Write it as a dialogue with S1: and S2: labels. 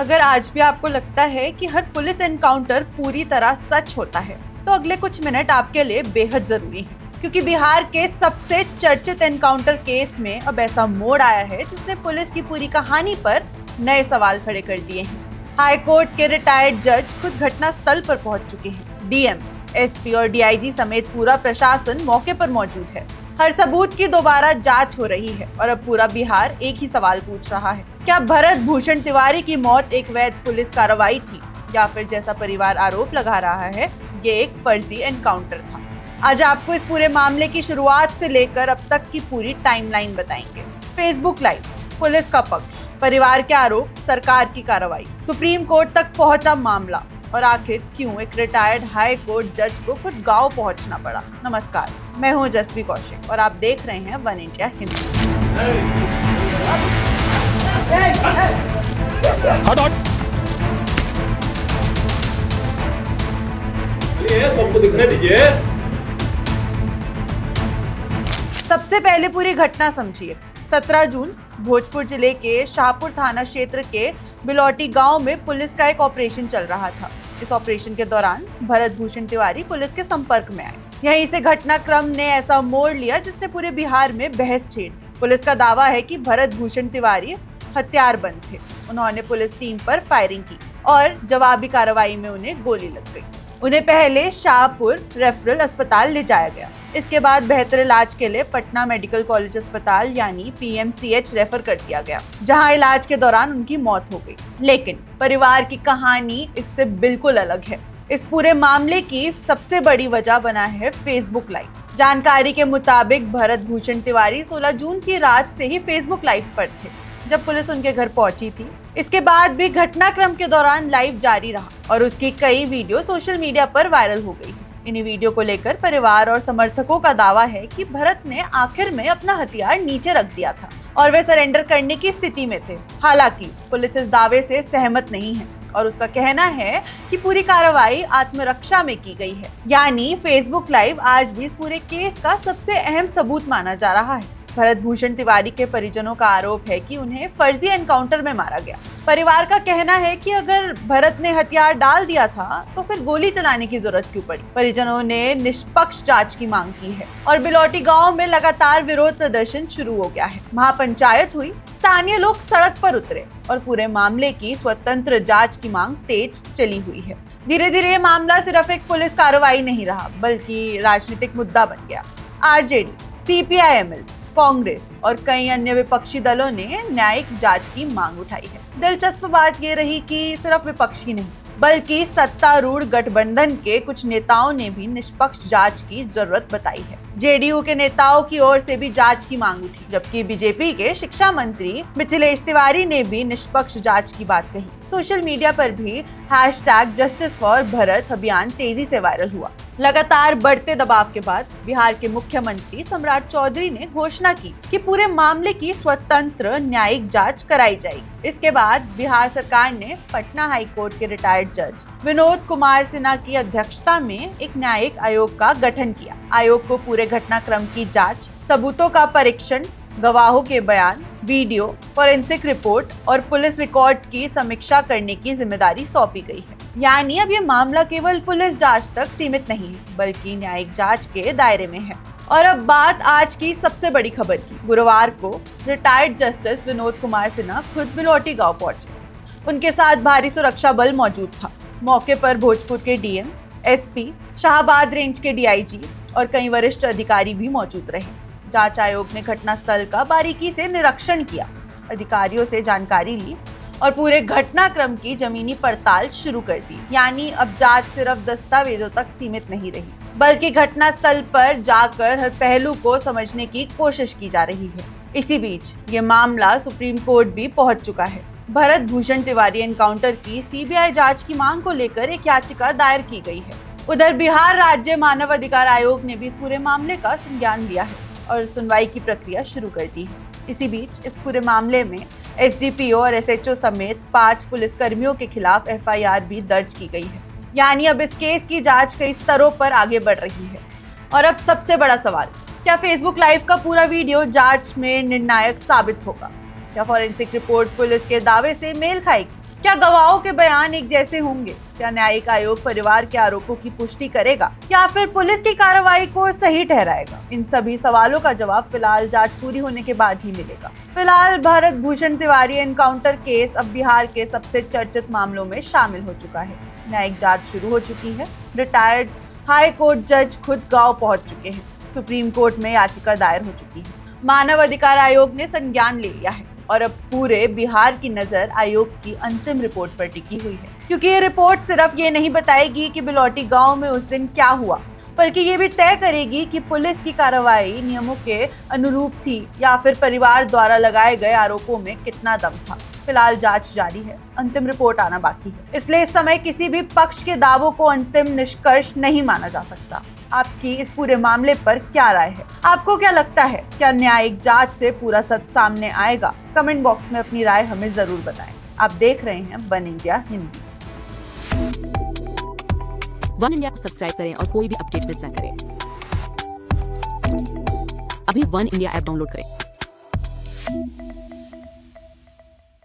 S1: अगर आज भी आपको लगता है कि हर पुलिस एनकाउंटर पूरी तरह सच होता है, तो अगले कुछ मिनट आपके लिए बेहद जरूरी हैं, क्योंकि बिहार के सबसे चर्चित एनकाउंटर केस में अब ऐसा मोड़ आया है जिसने पुलिस की पूरी कहानी पर नए सवाल खड़े कर दिए हैं। हाई कोर्ट के रिटायर्ड जज खुद घटना स्थल पर पहुंच चुके हैं। डीएम, एसपी और डीआईजी समेत पूरा प्रशासन मौके पर मौजूद है। हर सबूत की दोबारा जांच हो रही है और अब पूरा बिहार एक ही सवाल पूछ रहा है, क्या भरत भूषण तिवारी की मौत एक वैध पुलिस कार्रवाई थी या फिर जैसा परिवार आरोप लगा रहा है, ये एक फर्जी एनकाउंटर था। आज आपको इस पूरे मामले की शुरुआत से लेकर अब तक की पूरी टाइमलाइन बताएंगे। फेसबुक लाइव, पुलिस का पक्ष, परिवार के आरोप, सरकार की कार्रवाई, सुप्रीम कोर्ट तक पहुंचा मामला और आखिर क्यों एक रिटायर्ड हाई कोर्ट जज को खुद गांव पहुंचना पड़ा। नमस्कार, मैं हूं जसवी कौशिक और आप देख रहे हैं वन इंडिया हिंदी। सबसे पहले पूरी घटना समझिए। 17 जून भोजपुर जिले के शाहपुर थाना क्षेत्र के बिलौटी गांव में पुलिस का एक ऑपरेशन चल रहा था। इस ऑपरेशन के दौरान भरत भूषण तिवारी पुलिस के संपर्क में आए। यहीं से घटनाक्रम ने ऐसा मोड़ लिया जिसने पूरे बिहार में बहस छेड़। पुलिस का दावा है कि भरत भूषण तिवारी हथियारबंद थे। उन्होंने पुलिस टीम पर फायरिंग की और जवाबी कार्रवाई में उन्हें गोली लग गई। उन्हें पहले शाहपुर रेफरल अस्पताल ले जाया गया। इसके बाद बेहतर इलाज के लिए पटना मेडिकल कॉलेज अस्पताल यानी पीएमसीएच रेफर कर दिया गया, जहां इलाज के दौरान उनकी मौत हो गई। लेकिन परिवार की कहानी इससे बिल्कुल अलग है। इस पूरे मामले की सबसे बड़ी वजह बना है फेसबुक लाइव। जानकारी के मुताबिक भरत भूषण तिवारी 16 जून की रात से ही फेसबुक लाइव पर थे जब पुलिस उनके घर पहुंची थी। इसके बाद भी घटनाक्रम के दौरान लाइव जारी रहा और उसकी कई वीडियो सोशल मीडिया पर वायरल हो गई। इन्हीं वीडियो को लेकर परिवार और समर्थकों का दावा है कि भरत ने आखिर में अपना हथियार नीचे रख दिया था और वे सरेंडर करने की स्थिति में थे। हालांकि पुलिस इस दावे से सहमत नहीं है और उसका कहना है कि पूरी कार्रवाई आत्मरक्षा में की गई है। यानी फेसबुक लाइव आज भी इस पूरे केस का सबसे अहम सबूत माना जा रहा है। भरत भूषण तिवारी के परिजनों का आरोप है कि उन्हें फर्जी एनकाउंटर में मारा गया। परिवार का कहना है कि अगर भरत ने हथियार डाल दिया था तो फिर गोली चलाने की जरूरत क्यों पड़ी। परिजनों ने निष्पक्ष जांच की मांग की है और बिलौटी गांव में लगातार विरोध प्रदर्शन शुरू हो गया है। महापंचायत हुई, स्थानीय लोग सड़क पर उतरे और पूरे मामले की स्वतंत्र जांच की मांग तेज चली हुई है। धीरे धीरे ये मामला सिर्फ एक पुलिस कार्रवाई नहीं रहा बल्कि राजनीतिक मुद्दा बन गया। आरजेडी, सीपीआई-एमएल, कांग्रेस और कई अन्य विपक्षी दलों ने न्यायिक जांच की मांग उठाई है। दिलचस्प बात ये रही कि सिर्फ विपक्ष ही नहीं बल्कि सत्तारूढ़ गठबंधन के कुछ नेताओं ने भी निष्पक्ष जांच की जरूरत बताई है। जेडीयू के नेताओं की ओर से भी जांच की मांग उठी, जबकि बीजेपी के शिक्षा मंत्री मिथिलेश तिवारी ने भी निष्पक्ष जांच की बात कही। सोशल मीडिया पर भी #JusticeForBharat अभियान तेजी से वायरल हुआ। लगातार बढ़ते दबाव के बाद बिहार के मुख्यमंत्री सम्राट चौधरी ने घोषणा की कि पूरे मामले की स्वतंत्र न्यायिक जांच कराई जाएगी। इसके बाद बिहार सरकार ने पटना हाई कोर्ट के रिटायर्ड जज विनोद कुमार सिन्हा की अध्यक्षता में एक न्यायिक आयोग का गठन किया। आयोग को पूरे घटनाक्रम की जांच, सबूतों का परीक्षण, गवाहों के बयान, वीडियो, फोरेंसिक रिपोर्ट और पुलिस रिकॉर्ड की समीक्षा करने की जिम्मेदारी सौंपी गई है। यानी अब ये मामला केवल पुलिस जांच तक सीमित नहीं है बल्कि न्यायिक जांच के दायरे में है। और अब बात आज की सबसे बड़ी खबर की। गुरुवार को रिटायर्ड जस्टिस विनोद कुमार सिन्हा खुद बिलौटी गांव पहुंचे। उनके साथ भारी सुरक्षा बल मौजूद था। मौके पर भोजपुर के डीएम, एसपी, शाहबाद रेंज के डीआईजी और कई वरिष्ठ अधिकारी भी मौजूद रहे। जांच आयोग ने घटनास्थल का बारीकी से निरीक्षण किया, अधिकारियों से जानकारी ली और पूरे घटनाक्रम की जमीनी पड़ताल शुरू कर दी। यानी अब जांच सिर्फ दस्तावेजों तक सीमित नहीं रही बल्कि घटनास्थल पर जाकर हर पहलू को समझने की कोशिश की जा रही है। इसी बीच ये मामला सुप्रीम कोर्ट भी पहुंच चुका है। भरत भूषण तिवारी एनकाउंटर की सीबीआई जांच की मांग को लेकर एक याचिका दायर की गई है। उधर बिहार राज्य मानव अधिकार आयोग ने भी इस पूरे मामले का संज्ञान लिया है और सुनवाई की प्रक्रिया शुरू कर दी है। इसी बीच इस पूरे मामले में एसडीपीओ और एसएचओ समेत 5 पुलिसकर्मियों के खिलाफ एफआईआर भी दर्ज की गई है। यानी अब इस केस की जांच कई स्तरों पर आगे बढ़ रही है। और अब सबसे बड़ा सवाल, क्या फेसबुक लाइव का पूरा वीडियो जांच में निर्णायक साबित होगा? क्या फॉरेंसिक रिपोर्ट पुलिस के दावे से मेल खाएगी? क्या गवाहों के बयान एक जैसे होंगे? क्या न्यायिक आयोग परिवार के आरोपों की पुष्टि करेगा या फिर पुलिस की कार्रवाई को सही ठहराएगा? इन सभी सवालों का जवाब फिलहाल जांच पूरी होने के बाद ही मिलेगा। फिलहाल भरत भूषण तिवारी एनकाउंटर केस अब बिहार के सबसे चर्चित मामलों में शामिल हो चुका है। न्यायिक जांच शुरू हो चुकी है। रिटायर्ड हाई कोर्ट जज खुद गांव पहुंच चुके हैं। सुप्रीम कोर्ट में याचिका दायर हो चुकी है। मानव अधिकार आयोग ने संज्ञान ले लिया है और अब पूरे बिहार की नजर आयोग की अंतिम रिपोर्ट पर टिकी हुई है, क्योंकि ये रिपोर्ट सिर्फ ये नहीं बताएगी कि बिलौटी गांव में उस दिन क्या हुआ, बल्कि ये भी तय करेगी कि पुलिस की कार्रवाई नियमों के अनुरूप थी या फिर परिवार द्वारा लगाए गए आरोपों में कितना दम था। फिलहाल जांच जारी है, अंतिम रिपोर्ट आना बाकी है, इसलिए इस समय किसी भी पक्ष के दावों को अंतिम निष्कर्ष नहीं माना जा सकता। आपकी इस पूरे मामले पर क्या राय है? आपको क्या लगता है, क्या न्यायिक जांच से पूरा सच सामने आएगा? कमेंट बॉक्स में अपनी राय हमें जरूर बताएं। आप देख रहे हैं one India Hindi.
S2: One India को सब्सक्राइब करें और कोई भी अपडेट मिस न करें। अभी वन इंडिया ऐप डाउनलोड करें।